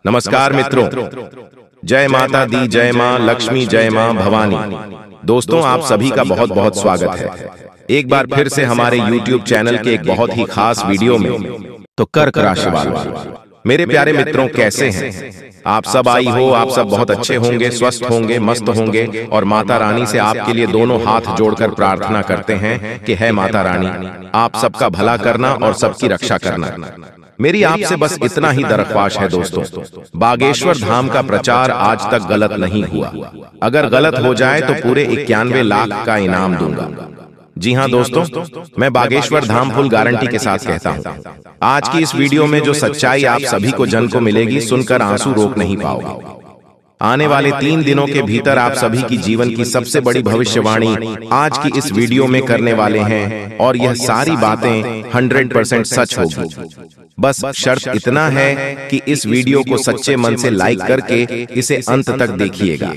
नमस्कार मित्रों, जय माता दी, जय मां लक्ष्मी, जय मां भवानी। दोस्तों, आप सभी का बहुत बहुत स्वागत है एक बार फिर से हमारे YouTube चैनल के एक बहुत ही खास वीडियो में। तो कर्क राशि वालों, मेरे प्यारे मित्रों, कैसे हैं आप सब? आई हो आप सब बहुत अच्छे होंगे, स्वस्थ होंगे, मस्त होंगे। और माता रानी से आपके लिए दोनों हाथ जोड़कर प्रार्थना करते हैं कि है माता रानी, आप सबका भला करना और सबकी रक्षा करना। मेरी आपसे बस इतना ही दरख्वास्त है दोस्तों, बागेश्वर धाम का प्रचार आज तक गलत नहीं हुआ। अगर गलत हो जाए तो पूरे 91 लाख का इनाम दूंगा। जी हाँ दोस्तों, मैं बागेश्वर धाम फुल गारंटी के साथ कहता हूँ। आज की इस वीडियो में जो सच्चाई आप सभी को जन को मिलेगी, सुनकर आंसू रोक नहीं पाओगे। आने वाले 3 दिनों के भीतर आप सभी की जीवन की सबसे बड़ी भविष्यवाणी आज की इस वीडियो में करने वाले हैं, और यह सारी बातें 100% सच होगी। बस शर्त इतना है कि इस वीडियो को सच्चे मन से लाइक करके इसे अंत तक देखिएगा।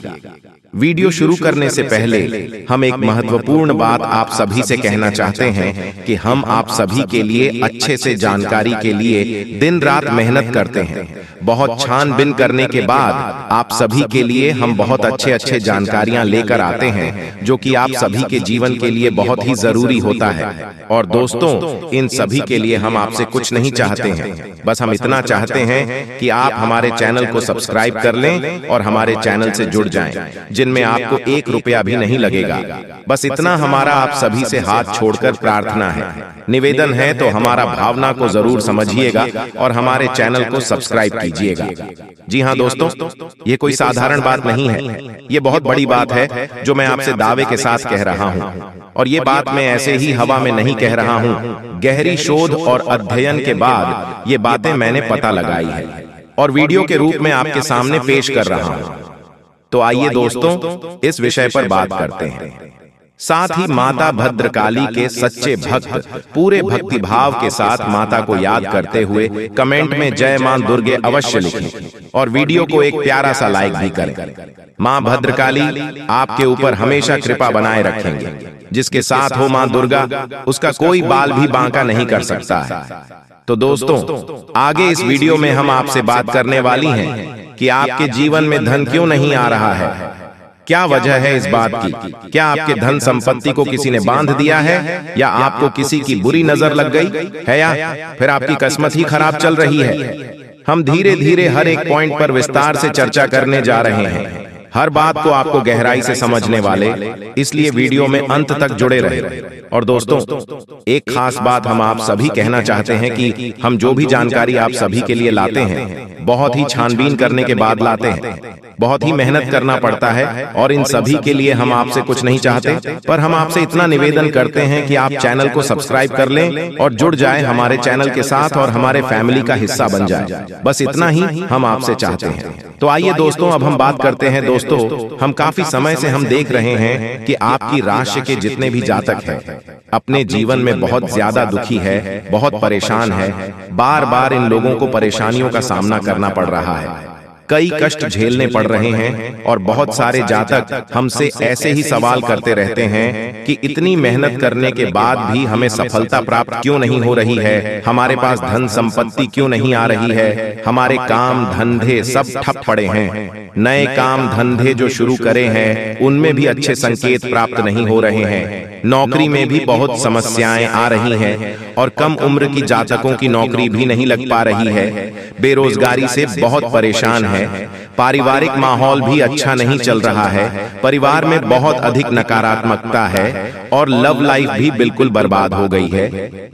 वीडियो शुरू करने से पहले हम एक महत्वपूर्ण बात आप सभी से कहना चाहते हैं कि हम आप सभी के लिए अच्छे से जानकारी के लिए दिन रात मेहनत करते हैं। बहुत छानबीन करने के बाद आप सभी के लिए हम बहुत अच्छे जानकारियां लेकर आते हैं, जो कि आप सभी के जीवन के लिए बहुत ही जरूरी होता है। और दोस्तों, इन सभी के लिए हम आपसे कुछ नहीं चाहते हैं, बस हम इतना चाहते हैं कि आप हमारे चैनल को सब्सक्राइब कर लें और हमारे चैनल से जुड़ जाएं, जिनमें आपको 1 रुपया भी नहीं लगेगा। बस इतना हमारा आप सभी से हाथ छोड़कर प्रार्थना है, निवेदन है। तो हमारा भावना को जरूर समझिएगा और हमारे चैनल को सब्सक्राइब कीजिएगा। जी हाँ दोस्तों, ये कोई साधारण बात नहीं है, ये बहुत बड़ी बात है जो मैं आपसे दावे के साथ कह रहा हूँ। और ये बात मैं ऐसे ही हवा में नहीं कह रहा हूँ, गहरी शोध और अध्ययन के बाद ये बातें मैंने पता लगाई है और वीडियो के रूप में आपके सामने पेश कर रहा हूँ। तो आइए दोस्तों, इस विषय पर बात करते हैं। साथ ही माता भद्रकाली के सच्चे भक्त पूरे भक्ति भाव के साथ माता को याद करते हुए कमेंट में जय मां दुर्गे अवश्य लिखें और वीडियो को एक प्यारा सा लाइक भी करें। मां भद्रकाली आपके ऊपर हमेशा कृपा बनाए रखेंगे। जिसके साथ हो मां दुर्गा, उसका कोई बाल भी बांका नहीं कर सकता है। तो दोस्तों, आगे इस वीडियो में हम आपसे बात करने वाली हैं कि आपके जीवन में धन क्यों नहीं आ रहा है। क्या वजह है इस बात की? क्या आपके धन संपत्ति को किसी ने बांध दिया है, या आपको किसी की बुरी नजर लग गई है, या फिर आपकी किस्मत ही खराब चल रही है? हम धीरे धीरे हर एक पॉइंट पर विस्तार से चर्चा करने जा रहे हैं, हर बात को आपको गहराई से समझने वाले, इसलिए वीडियो में अंत तक जुड़े रहे। और दोस्तों, एक खास बात हम आप सभी कहना चाहते हैं कि हम जो भी जानकारी आप सभी के लिए लाते हैं, बहुत ही छानबीन करने के बाद लाते हैं, बहुत ही मेहनत करना पड़ता है। और इन सभी के लिए हम आपसे कुछ नहीं चाहते, पर हम आपसे इतना निवेदन करते हैं कि आप चैनल को सब्सक्राइब कर लें और जुड़ जाएं हमारे चैनल के साथ और हमारे फैमिली का हिस्सा बन जाए। बस इतना ही हम आपसे चाहते हैं। तो आइए दोस्तों, अब हम बात करते हैं। दोस्तों, हम काफी समय से हम देख रहे हैं कि आपकी राशि के जितने भी जातक हैं, अपने जीवन में बहुत ज्यादा दुखी है, बहुत परेशान है। बार बार इन लोगों को परेशानियों का सामना करना पड़ रहा है, कई कष्ट झेलने पड़ रहे हैं। और बहुत सारे जातक हमसे ऐसे ही सवाल करते रहते हैं कि इतनी मेहनत करने के बाद भी हमें सफलता प्राप्त क्यों नहीं हो रही है, हमारे पास धन संपत्ति क्यों नहीं आ रही है, हमारे काम धंधे सब ठप पड़े हैं, नए काम धंधे जो शुरू करे हैं उनमें भी अच्छे संकेत प्राप्त नहीं हो रहे हैं, नौकरी में भी बहुत समस्याएं आ रही हैं, और कम उम्र की जातकों की नौकरी भी नहीं लग पा रही है, बेरोजगारी से बहुत परेशान है, पारिवारिक माहौल भी अच्छा नहीं चल रहा है, परिवार में बहुत अधिक नकारात्मकता है, और लव लाइफ भी बिल्कुल बर्बाद हो गई है।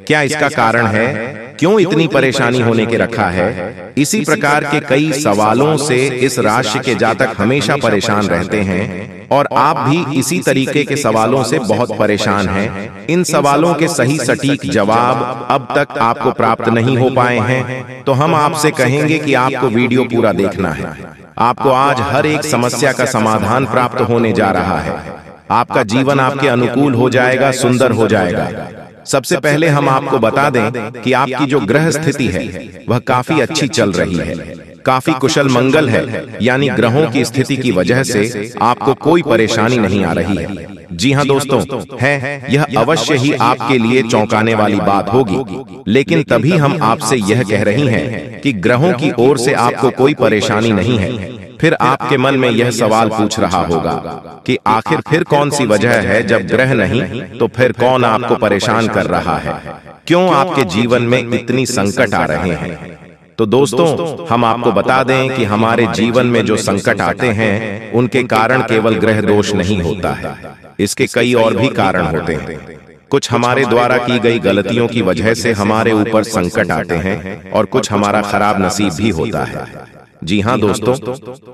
क्या इसका कारण है? क्यों इतनी परेशानी होने के रखा है? इसी प्रकार के कई सवालों से इस राशि के जातक हमेशा परेशान रहते हैं, और आप भी इसी तरीके के सवालों से बहुत परेशान हैं। इन सवालों के सही सटीक जवाब अब तक आपको प्राप्त नहीं हो पाए हैं, तो हम आपसे कहेंगे कि आपको वीडियो पूरा देखना है। आपको आज हर एक समस्या का समाधान प्राप्त होने जा रहा है। आपका जीवन आपके अनुकूल हो जाएगा, सुंदर हो जाएगा। सबसे पहले हम आपको बता दें कि आपकी जो ग्रह स्थिति है वह काफी अच्छी चल रही है, काफी कुशल मंगल है, यानी ग्रहों की स्थिति की वजह से आपको कोई परेशानी नहीं आ रही है। जी हाँ दोस्तों, है यह अवश्य ही आपके लिए चौंकाने वाली बात होगी, लेकिन तभी हम आपसे यह कह रही हैं कि ग्रहों की ओर से आपको कोई परेशानी नहीं है। फिर आपके मन में यह सवाल पूछ रहा होगा कि आखिर फिर कौन सी वजह है, जब ग्रह नहीं तो फिर कौन आपको परेशान कर रहा है, क्यों आपके जीवन में इतनी संकट आ रहे हैं। तो दोस्तों, हम आपको बता दें कि हमारे जीवन में जो संकट आते हैं उनके कारण केवल ग्रह दोष नहीं होता है, इसके कई और भी कारण होते हैं। कुछ हमारे द्वारा की गई गलतियों की वजह से हमारे ऊपर संकट आते हैं और कुछ हमारा खराब नसीब भी होता है। जी हाँ दोस्तों,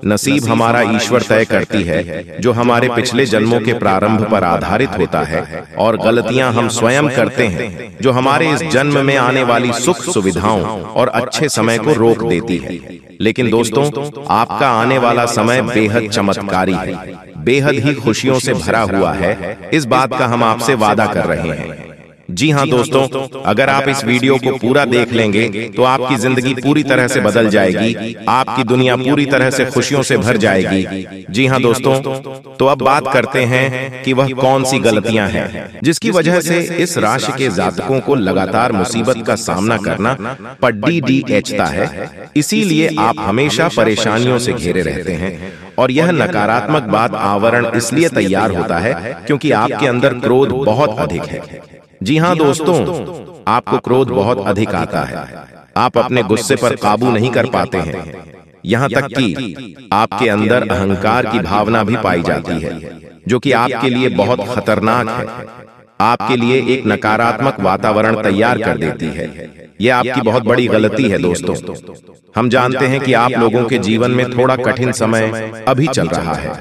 नसीब हमारा ईश्वर तय करती है, जो हमारे पिछले जन्मों के प्रारंभ पर आधारित होता है, और गलतियां हम स्वयं करते हैं, जो हमारे इस जन्म में आने वाली सुख सुविधाओं और अच्छे समय को रोक देती है। लेकिन दोस्तों, आपका आने वाला समय बेहद चमत्कारी है, बेहद ही खुशियों से भरा हुआ है, इस बात का हम आपसे वादा कर रहे हैं। जी हाँ दोस्तों, अगर आप इस वीडियो को पूरा देख लेंगे तो आपकी जिंदगी पूरी तरह से बदल जाएगी, आपकी दुनिया पूरी तरह से खुशियों से भर जाएगी। जी हाँ दोस्तों, तो अब बात करते हैं कि वह कौन सी गलतियां हैं जिसकी वजह से इस राशि के जातकों को लगातार मुसीबत का सामना करना पड़ता है। इसीलिए आप हमेशा परेशानियों से घिरे रहते हैं, और यह नकारात्मक बात आवरण इसलिए तैयार होता है क्योंकि आपके अंदर क्रोध बहुत अधिक है। जी हाँ दोस्तों, आपको क्रोध बहुत अधिक आता है, आप अपने गुस्से पर काबू नहीं कर पाते हैं, यहाँ तक कि आपके अंदर अहंकार की भावना भी पाई जाती है, जो कि आपके लिए बहुत खतरनाक है, आपके लिए एक नकारात्मक वातावरण तैयार कर देती है। यह आपकी बहुत बड़ी गलती है दोस्तों। हम जानते हैं कि आप लोगों के जीवन में थोड़ा कठिन समय अभी चल रहा है।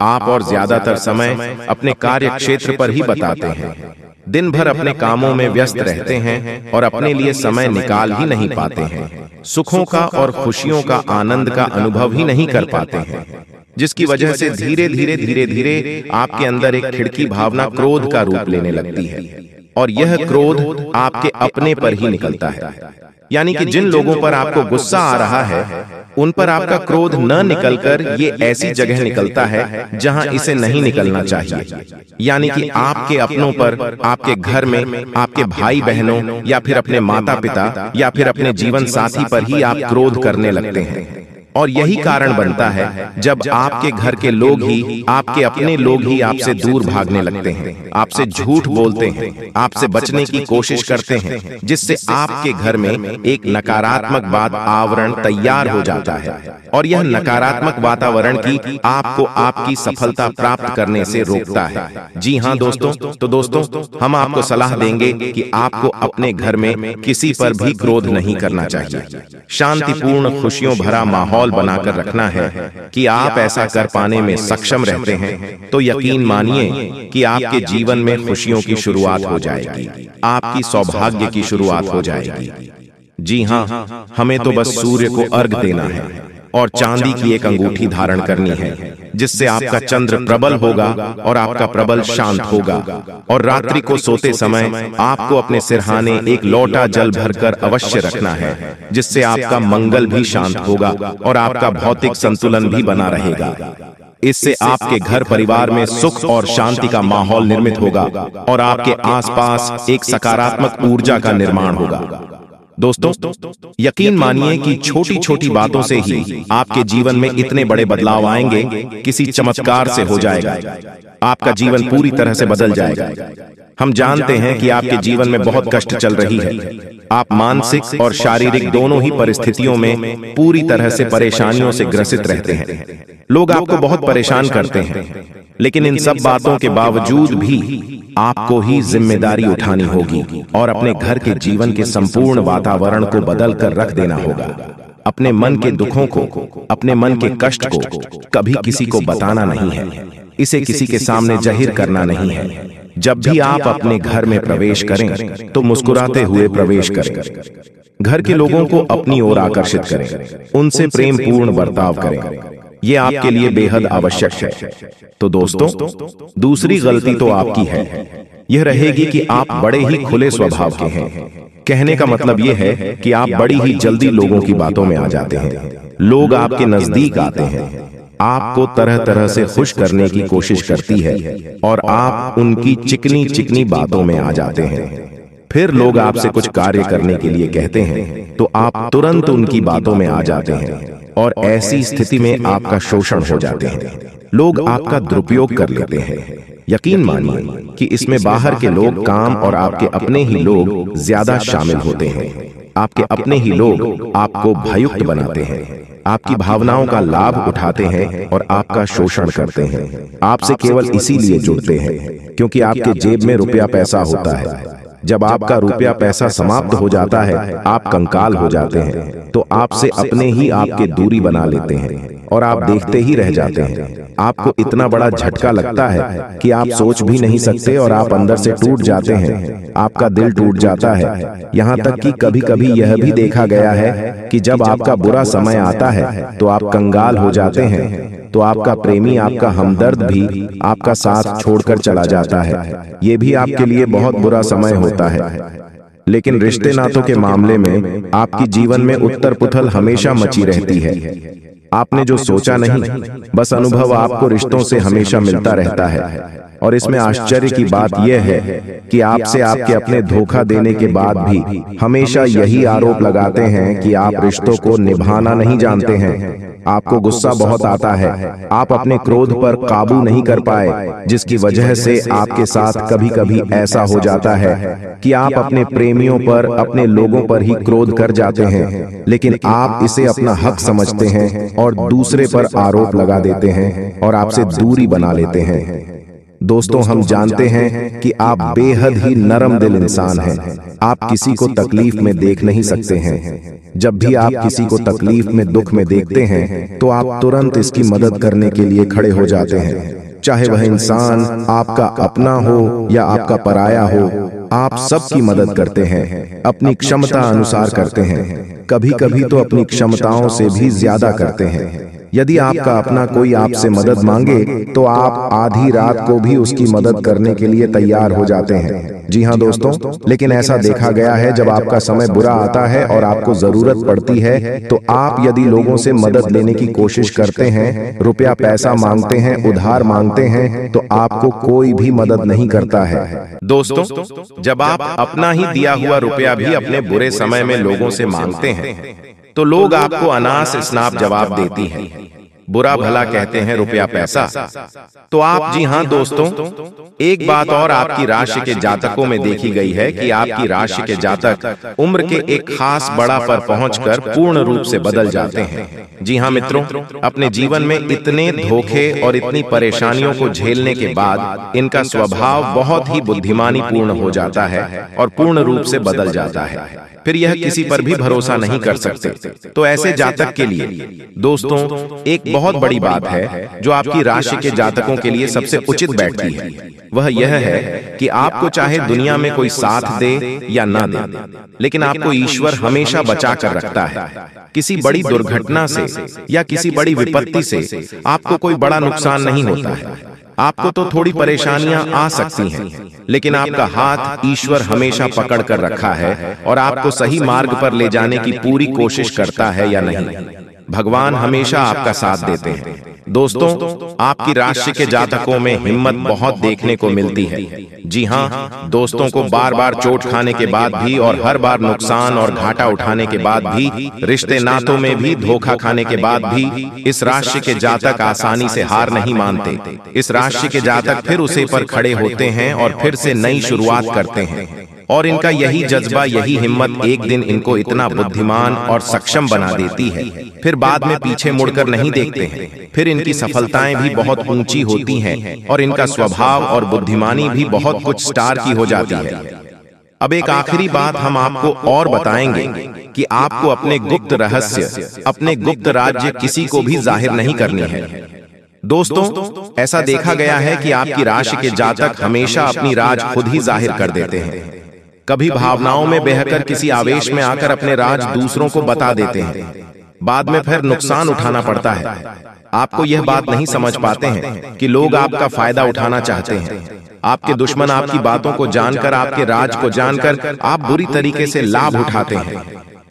आप और ज्यादातर समय अपने कार्य क्षेत्र पर ही बताते हैं, दिन भर अपने कामों में व्यस्त रहते हैं और अपने लिए समय निकाल ही नहीं पाते हैं, सुखों का और खुशियों का आनंद का अनुभव ही नहीं कर पाते हैं, जिसकी वजह से धीरे धीरे आपके अंदर एक खिड़की भावना क्रोध का रूप लेने लगती है, और यह क्रोध आपके अपने पर ही निकलता है। यानी कि जिन लोगों पर आपको गुस्सा आ रहा है, उन पर आपका क्रोध न निकलकर ये ऐसी जगह निकलता है जहां इसे नहीं निकलना चाहिए। यानी कि आपके अपनों पर, आपके घर में, आपके भाई बहनों या फिर अपने माता पिता या फिर अपने जीवन साथी पर ही आप क्रोध करने लगते हैं। और यही कारण बनता है जब आपके घर के लोग ही, आपके अपने लोग ही आपसे दूर भागने लगते हैं, आपसे झूठ बोलते हैं, आपसे बचने की कोशिश करते हैं, जिससे आपके घर में एक नकारात्मक बात आवरण तैयार हो जाता है, और यह नकारात्मक वातावरण की आपको आपकी सफलता प्राप्त करने से रोकता है। जी हाँ दोस्तों, तो दोस्तों, हम आपको सलाह देंगे कि आपको अपने घर में किसी पर भी क्रोध नहीं करना चाहिए। शांतिपूर्ण खुशियों भरा माहौल बनाकर रखना है कि आप ऐसा कर पाने में सक्षम रहते हैं, तो यकीन मानिए कि आपके जीवन में खुशियों की शुरुआत हो जाएगी, आपकी सौभाग्य की शुरुआत हो जाएगी। जी हाँ, हमें तो बस सूर्य को अर्घ देना है और चांदी की एक अंगूठी धारण करनी है, जिससे आपका चंद्र प्रबल होगा और आपका प्रबल शांत होगा। और रात्रि को सोते समय आपको अपने सिरहाने एक लोटा जल भरकर अवश्य रखना है, जिससे आपका मंगल भी शांत होगा और आपका भौतिक संतुलन भी बना रहेगा। इससे आपके घर परिवार में सुख और शांति का माहौल निर्मित होगा और आपके आसपास एक सकारात्मक ऊर्जा का निर्माण होगा। दोस्तों, यकीन मानिए कि छोटी छोटी बातों से ही आपके जीवन में इतने बड़े बदलाव आएंगे, किसी चमत्कार से हो जाएगा, आपका जीवन पूरी तरह से बदल जाएगा। हम जानते हैं कि आपके जीवन में बहुत कष्ट चल रही है, आप मानसिक और शारीरिक दोनों ही परिस्थितियों में पूरी तरह से परेशानियों से ग्रसित रहते हैं। लोग आपको बहुत परेशान करते हैं, लेकिन इन सब बातों के बावजूद भी आपको ही जिम्मेदारी उठानी होगी और अपने घर के जीवन के संपूर्ण वातावरण को बदल कर रख देना होगा। अपने मन के दुखों को, अपने मन के कष्ट को कभी किसी को बताना नहीं है, इसे किसी के सामने जाहिर करना नहीं है। जब भी आप अपने घर में प्रवेश करें तो मुस्कुराते हुए प्रवेश करें, घर के लोगों को अपनी ओर आकर्षित करें, उनसे प्रेम पूर्ण बर्ताव करें, ये आपके लिए बेहद आवश्यक है। तो दोस्तों, दूसरी गलती तो आपकी है, यह रहेगी कि आप बड़े ही खुले स्वभाव के हैं। कहने का मतलब यह है कि आप बड़ी ही जल्दी लोगों की बातों में आ जाते हैं, लोग आपके नजदीक आते हैं, आपको तरह तरह से खुश करने की कोशिश करती है और आप उनकी चिकनी चिकनी बातों में आ जाते हैं। फिर लोग आपसे कुछ कार्य करने के लिए कहते हैं तो आप तुरंत उनकी बातों में आ जाते हैं और ऐसी स्थिति में आपका शोषण हो जाते हैं। लोग आपका दुरुपयोग कर लेते हैं। यकीन मानिए कि इसमें बाहर के लोग काम और आपके अपने ही लोग ज्यादा शामिल होते हैं। आपके अपने ही लोग आपको भययुक्त बनाते हैं, आपकी भावनाओं का लाभ उठाते हैं और आपका शोषण करते हैं। आपसे केवल इसीलिए जुड़ते हैं क्योंकि आपके जेब में रुपया पैसा होता है। जब आपका रुपया पैसा समाप्त हो जाता है, आप कंकाल हो जाते हैं, तो आपसे अपने ही आपके दूरी बना लेते हैं और आप देखते ही रह जाते हैं। आपको इतना बड़ा झटका लगता है कि आप सोच भी नहीं सकते और आप अंदर से टूट जाते हैं। आपका दिल टूट जाता है। यहाँ तक कि कभी कभी यह भी देखा गया है कि जब आपका बुरा समय आता है तो आप कंगाल हो जाते हैं, तो आपका प्रेमी, आपका हमदर्द भी आपका साथ छोड़कर चला जाता है। ये भी आपके लिए बहुत बुरा समय होता है। लेकिन रिश्ते नातों के मामले में आपकी जीवन में उत्तर पुथल हमेशा मची रहती है। आपने जो सोचा नहीं, बस अनुभव आपको रिश्तों से हमेशा मिलता रहता है। और इसमें आश्चर्य की बात यह है कि आपसे आपके अपने धोखा देने के बाद भी हमेशा यही आरोप लगाते हैं कि आप रिश्तों को निभाना नहीं जानते हैं। आपको गुस्सा बहुत आता है, आप अपने क्रोध पर काबू नहीं कर पाए, जिसकी वजह से आपके साथ कभी कभी ऐसा हो जाता है कि आप अपने प्रेमियों पर, अपने लोगों पर ही क्रोध कर जाते हैं, लेकिन आप इसे अपना हक समझते हैं और दूसरे पर आरोप लगा देते हैं और आपसे दूरी बना लेते हैं। दोस्तों, हम जानते हैं कि आप बेहद ही नरम दिल इंसान हैं। आप किसी को तकलीफ में देख नहीं सकते हैं। जब भी आप किसी को तकलीफ में, दुख में देखते हैं तो आप तुरंत इसकी मदद करने के लिए खड़े हो जाते हैं। चाहे वह इंसान आपका अपना हो या आपका पराया हो, आप सबकी मदद करते हैं, अपनी क्षमता अनुसार करते हैं, कभी कभी तो अपनी क्षमताओं से भी ज्यादा करते हैं। यदि आपका अपना कोई आपसे मदद मांगे तो आप आधी रात को भी उसकी मदद करने के लिए तैयार हो जाते हैं। जी हाँ दोस्तों, लेकिन ऐसा देखा गया है जब आपका समय बुरा आता है और आपको जरूरत पड़ती है तो आप यदि लोगों से मदद लेने की कोशिश करते हैं, रुपया पैसा मांगते हैं, उधार मांगते हैं, तो आपको कोई भी मदद नहीं करता है। दोस्तों, जब आप अपना ही दिया हुआ रुपया भी अपने बुरे समय में लोगों से मांगते हैं तो लोग आपको अनास स्नाप जवाब देती हैं, बुरा भला कहते हैं रुपया पैसा। तो आप, जी हां दोस्तों, एक बात और आपकी राशि के जातकों में देखी गई है कि आपकी राशि के जातक उम्र के एक खास बड़ा पर पहुंचकर पूर्ण रूप से बदल जाते हैं। जी हां मित्रों, अपने जीवन में इतने धोखे और इतनी परेशानियों को झेलने के बाद इनका स्वभाव बहुत ही बुद्धिमानी पूर्ण हो जाता है और पूर्ण रूप से बदल जाता है। फिर यह किसी पर भी भरोसा नहीं कर सकते। तो ऐसे जातक के लिए दोस्तों एक बहुत बड़ी बात है जो आपकी राशि के जातकों के लिए सबसे उचित बैठती है। वह यह है कि आपको चाहे दुनिया में कोई साथ दे या ना दे, लेकिन आपको ईश्वर हमेशा बचा कर रखता है। किसी बड़ी दुर्घटना से या किसी बड़ी विपत्ति से आपको कोई बड़ा नुकसान नहीं होता है। आपको तो थोड़ी परेशानियां आ सकती हैं, लेकिन आपका हाथ ईश्वर हमेशा पकड़ कर रखा है और आपको सही मार्ग पर ले जाने की पूरी कोशिश करता है या नहीं। भगवान हमेशा आपका साथ देते हैं। दोस्तों, आपकी राशि के जातकों में हिम्मत बहुत देखने को मिलती है। जी हाँ दोस्तों, को बार बार चोट खाने के बाद भी और हर बार नुकसान और घाटा उठाने के बाद भी, रिश्ते नातों में भी धोखा खाने के बाद भी, इस राशि के जातक आसानी से हार नहीं मानते। इस राशि के जातक फिर उसे पर खड़े होते हैं और फिर से नई शुरुआत करते हैं। और इनका यही जज्बा, यही हिम्मत एक दिन इनको इतना बुद्धिमान और सक्षम बना देती है, फिर बाद में पीछे मुड़कर नहीं देखते हैं। फिर इनकी सफलताएं भी बहुत ऊंची होती हैं और इनका स्वभाव और बुद्धिमानी भी बहुत कुछ स्टार की हो जाती है। अब एक आखिरी बात हम आपको और बताएंगे कि आपको अपने गुप्त रहस्य, अपने गुप्त राज्य किसी को भी जाहिर नहीं करनी है। दोस्तों, ऐसा देखा गया है कि आपकी राशि के जातक हमेशा अपनी राज खुद ही जाहिर कर देते हैं। कभी भावनाओं में बहकर किसी आवेश में आकर अपने राज दूसरों को बता देते हैं, बाद में फिर नुकसान उठाना पड़ता है। आपको यह बात नहीं समझ पाते हैं कि लोग आपका फायदा उठाना चाहते हैं। आपके दुश्मन आपकी बातों को जानकर, आपके राज को जानकर आप बुरी तरीके से लाभ उठाते हैं,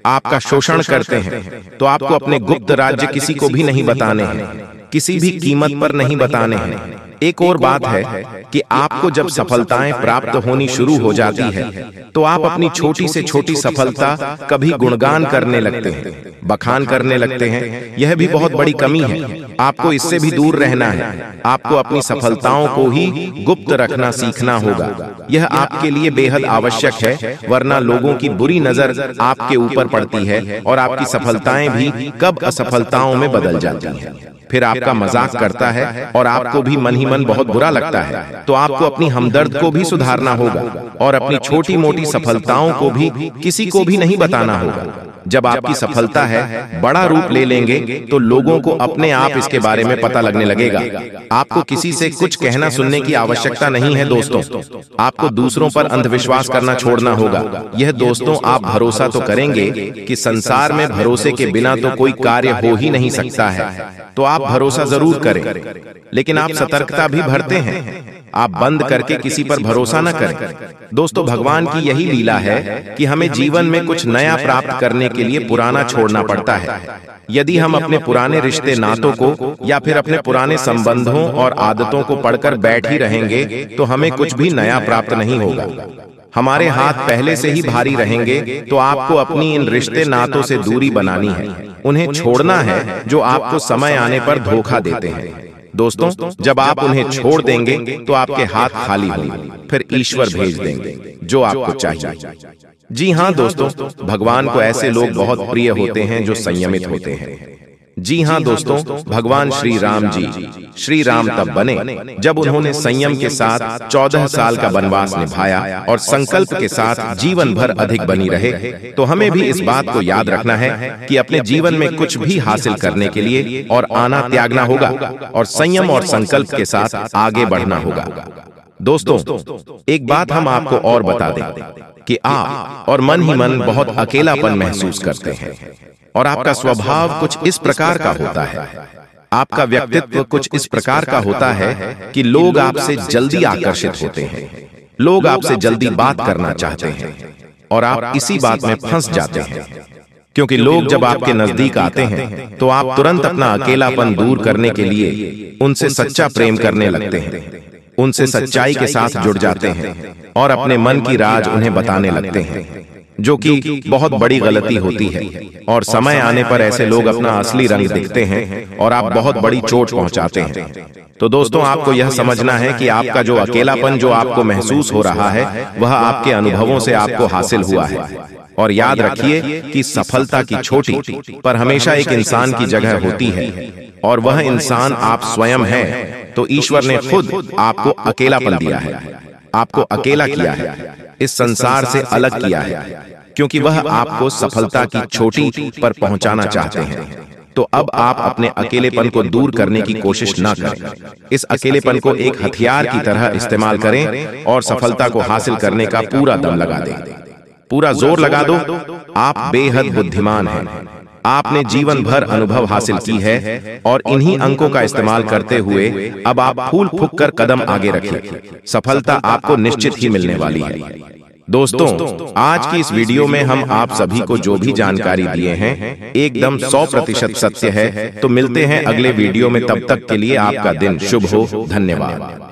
आपका शोषण करते हैं। तो आपको अपने गुप्त राज्य किसी को भी नहीं बताने हैं। किसी भी कीमत पर नहीं बताने हैं। एक और बात है कि आपको जब सफलताएं प्राप्त होनी शुरू हो जाती है तो आप अपनी छोटी से छोटी सफलता कभी गुणगान करने लगते हैं, बखान करने लगते हैं। यह भी बहुत बड़ी कमी है। आपको इससे भी दूर रहना है। आपको अपनी सफलताओं को ही गुप्त रखना सीखना होगा। यह आपके लिए बेहद आवश्यक है, वरना लोगों की बुरी नजर आपके ऊपर पड़ती है और आपकी सफलताएं भी कब असफलताओं में बदल जाती हैं। फिर आपका मजाक करता है और आपको भी मन ही मन बहुत बुरा लगता है। तो आपको अपनी हमदर्द को भी सुधारना होगा और अपनी छोटी मोटी सफलताओं को भी किसी को भी नहीं बताना होगा। जब आपकी सफलता है बड़ा रूप ले लेंगे तो लोगों को अपने आप इसके बारे में पता लगने लगेगा। आपको किसी से कुछ कहना सुनने की आवश्यकता नहीं है दोस्तों। आपको दूसरों पर अंधविश्वास करना छोड़ना होगा। यह दोस्तों, आप भरोसा तो करेंगे कि संसार में भरोसे के बिना तो कोई कार्य हो ही नहीं सकता है, तो आप भरोसा जरूर करें, लेकिन आप सतर्कता भी बरतें हैं। आप बंद करके किसी पर भरोसा न करें। दोस्तों, भगवान की यही लीला है कि हमें जीवन में कुछ नया प्राप्त करने के लिए पुराना छोड़ना पड़ता है। यदि हम अपने पुराने रिश्ते नातों को या फिर अपने पुराने संबंधों और आदतों को पढ़कर बैठ ही रहेंगे तो हमें कुछ भी नया प्राप्त नहीं होगा। हमारे हाथ पहले से ही भारी रहेंगे, तो आपको अपनी इन रिश्ते नातों से दूरी बनानी है। उन्हें छोड़ना है जो आपको समय आने पर धोखा देते हैं। दोस्तों, जब आप उन्हें छोड़ देंगे तो आपके हाथ खाली होंगे, फिर ईश्वर भेज देंगे जो आपको चाहिए। जी हाँ दोस्तों, भगवान को ऐसे लोग बहुत प्रिय होते हैं जो संयमित होते हैं। जी हाँ दोस्तों, भगवान श्री राम तब बने जब उन्होंने संयम के साथ 14 साल का वनवास निभाया और संकल्प के साथ जीवन भर अधिक बनी रहे। तो हमें भी इस बात को याद रखना है कि अपने जीवन में कुछ भी हासिल करने के लिए और आना त्यागना होगा और संयम और संकल्प के साथ आगे बढ़ना होगा। दोस्तों, एक बात हम आपको और बता दें कि आप और मन ही मन बहुत अकेलापन महसूस करते हैं और आपका स्वभाव कुछ इस प्रकार का होता है, आपका व्यक्तित्व कुछ इस प्रकार का होता है कि लोग आपसे जल्दी आकर्षित होते हैं, लोग आपसे जल्दी बात करना चाहते हैं और आप इसी बात में फंस जाते हैं। क्योंकि लोग जब आपके नजदीक आते हैं तो आप तुरंत अपना अकेलापन दूर करने के लिए उनसे सच्चा प्रेम करने लगते हैं, उनसे सच्चाई के साथ जुड़ जाते हैं और अपने मन की राज उन्हें बताने लगते हैं, जो कि बहुत बड़ी गलती होती है। और समय आने पर ऐसे लोग अपना असली रंग दिखते हैं और आप बहुत बड़ी चोट पहुंचाते हैं। तो दोस्तों, आपको यह समझना है कि आपका जो अकेलापन जो आपको महसूस हो रहा है वह आपके अनुभवों से आपको हासिल हुआ है। और याद रखिए कि सफलता की छोटी पर हमेशा एक इंसान की जगह होती है और वह इंसान आप स्वयं हैं। तो ईश्वर ने खुद आपको अकेलापन दिया है, आपको अकेला किया है, इस संसार से अलग किया है, क्योंकि वह आपको सफलता की छोटी पर पहुंचाना चाहते हैं। तो अब आप अपने अकेलेपन को दूर करने की कोशिश ना करें। इस अकेलेपन को एक हथियार की तरह इस्तेमाल करें और सफलता को हासिल करने का पूरा दम लगा दें, पूरा जोर लगा दो। आप बेहद बुद्धिमान हैं, आपने जीवन भर अनुभव हासिल की है और इन्हीं अंकों का इस्तेमाल करते हुए अब आप फूल फूंक कर कदम आगे रखें। सफलता आपको निश्चित ही मिलने वाली है। दोस्तों, आज की इस वीडियो में हम आप सभी को जो भी जानकारी दिए हैं एकदम 100% सत्य है। तो मिलते हैं अगले वीडियो में, तब तक के लिए आपका दिन शुभ हो। धन्यवाद।